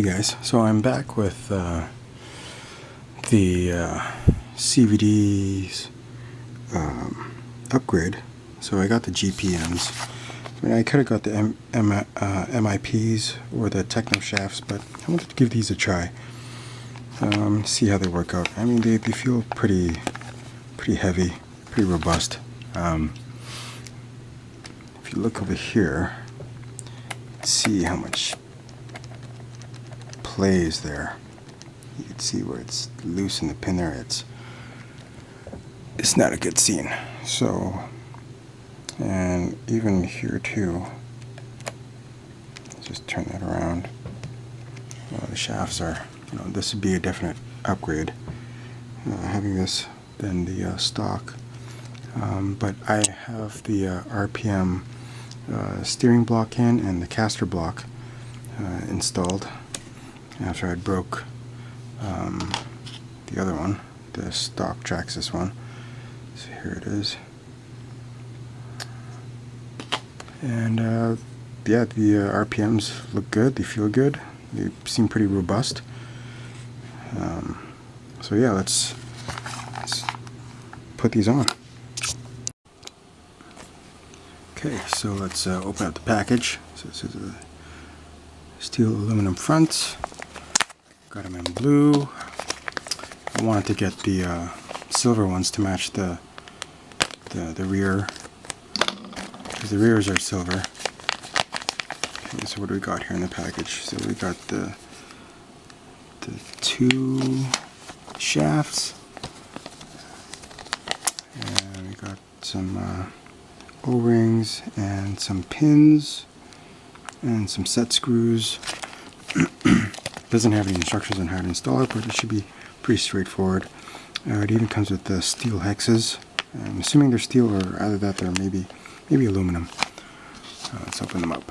Hey guys, so I'm back with the CVD's upgrade. So I got the GPMs. I mean, I could have got the MIPs or the Techno shafts, but I wanted to give these a try. See how they work out. I mean, they feel pretty heavy, pretty robust. If you look over here, see how much play is there. You can see where it's loose in the pin there. It's not a good scene. So, and even here too, just turn that around. Well, the shafts are, this would be a definite upgrade, having this than the stock. But I have the RPM steering block in and the caster block installed after I broke the other one, the stock Traxxas one. So here it is. And yeah, the RPMs look good, they feel good, they seem pretty robust. So yeah, let's put these on. Okay, so let's open up the package. So this is a steel aluminum front. Got them in blue. I wanted to get the silver ones to match the rear, because the rears are silver. Okay, so what do we got here in the package? So we got the two shafts, and we got some O-rings and some pins and some set screws. Doesn't have any instructions on how to install it, but it should be pretty straightforward. It even comes with the steel hexes. I'm assuming they're steel, or either that or maybe aluminum. Let's open them up.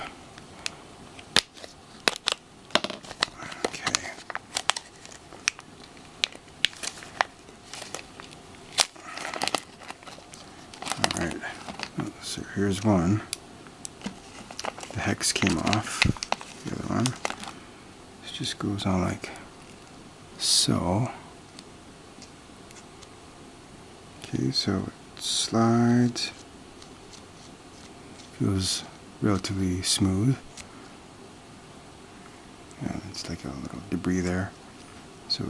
Okay. Alright, so here's one. The hex came off. The other one. This just goes on like so. Okay, so it slides. Feels relatively smooth. Yeah, it's like a little debris there. So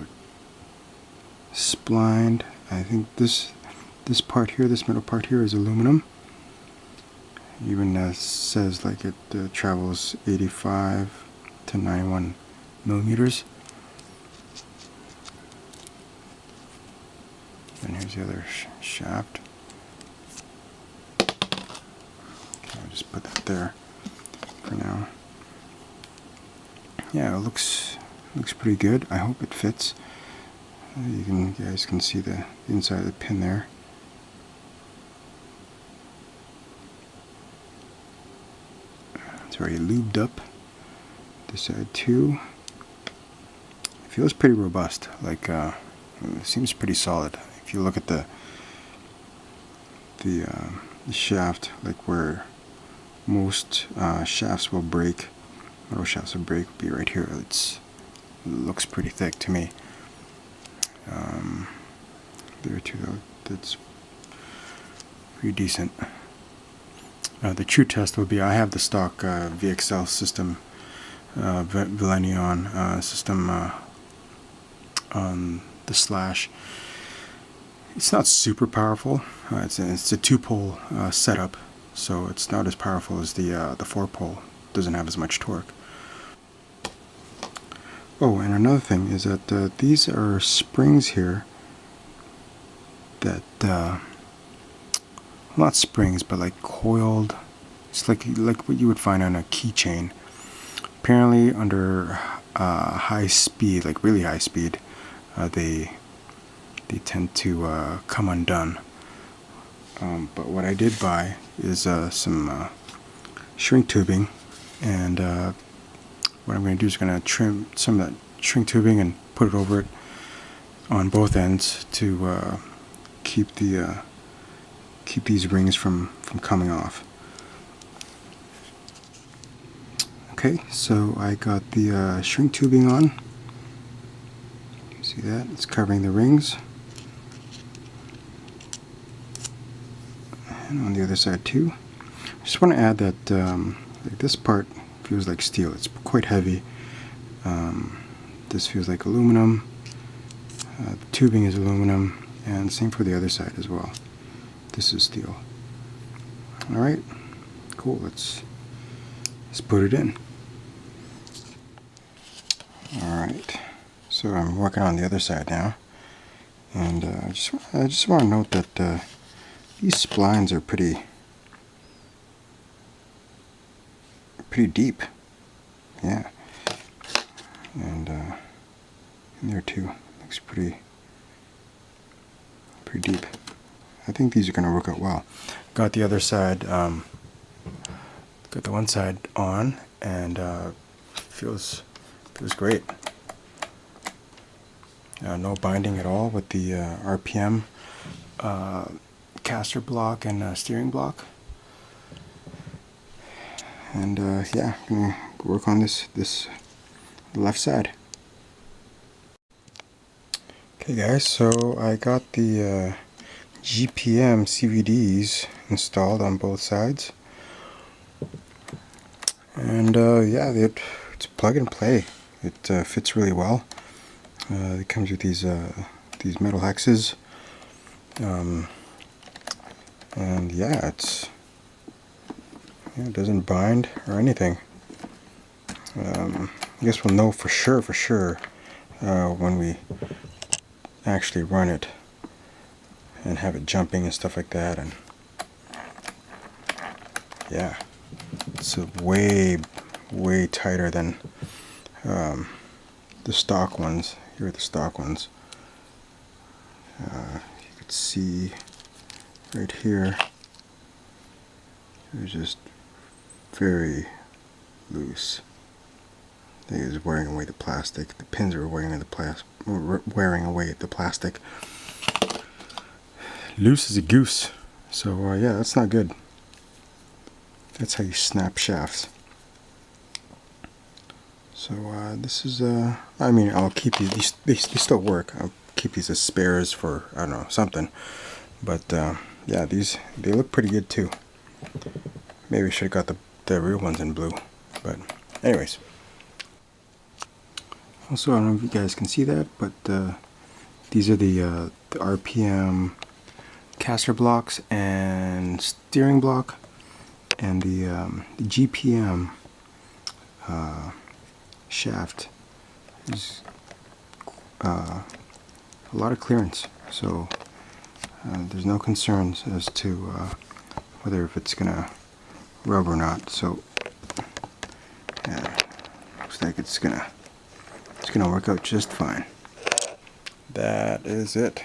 it's splined. I think this part here, this middle part here, is aluminum. Even says like it travels 85 to 91 millimeters. And here's the other shaft. Okay, I'll just put that there for now. Yeah, it looks pretty good. I hope it fits. You guys can see the inside of the pin there. It's already lubed up. This side too. It feels pretty robust. Like it seems pretty solid. If you look at the shaft, like where most shafts will break, metal shafts will break, will be right here. It looks pretty thick to me. There too, though, that's pretty decent. The true test would be, I have the stock VXL system, Villenion system on the Slash. It's not super powerful. It's a 2-pole setup, so it's not as powerful as the 4-pole. Doesn't have as much torque. Oh, and another thing is that these are springs here that not springs, but like coiled. It's like what you would find on a keychain. Apparently, under high speed, like really high speed, they tend to come undone. But what I did buy is some shrink tubing, and what I'm going to do is going to trim some of that shrink tubing and put it over it on both ends to keep these rings from coming off. Okay, so I got the shrink tubing on. You see that? It's covering the rings. And on the other side too. Just want to add that like this part feels like steel. It's quite heavy. This feels like aluminum. The tubing is aluminum, and same for the other side as well. This is steel. Alright, cool. Let's put it in. Alright, so I'm working on the other side now. And I just want to note that these splines are pretty deep. Yeah. And in there too. Looks pretty deep. I think these are going to work out well. Got the other side, got the one side on, and feels great. No binding at all with the RPM caster block and steering block. And yeah, I'm gonna work on this left side. Okay guys, so I got the GPM CVDs installed on both sides, and yeah, it's plug and play. It fits really well. It comes with these metal hexes, and yeah, it doesn't bind or anything. I guess we'll know for sure when we actually run it and have it jumping and stuff like that. And yeah, it's way tighter than the stock ones. Here are the stock ones. You could see right here, they're just very loose. I think it's wearing away the plastic. The pins are wearing away the plastic. Loose as a goose. So yeah, that's not good. That's how you snap shafts. So this is I mean, I'll keep these. They still work. I'll keep these as spares for, I don't know, something. But yeah, they look pretty good too. Maybe I should have got the real ones in blue. But anyways. Also, I don't know if you guys can see that, but these are the RPM caster blocks and steering block, and the GPM shaft is a lot of clearance, so there's no concerns as to whether if it's gonna rub or not. So yeah, looks like it's gonna work out just fine. That is it.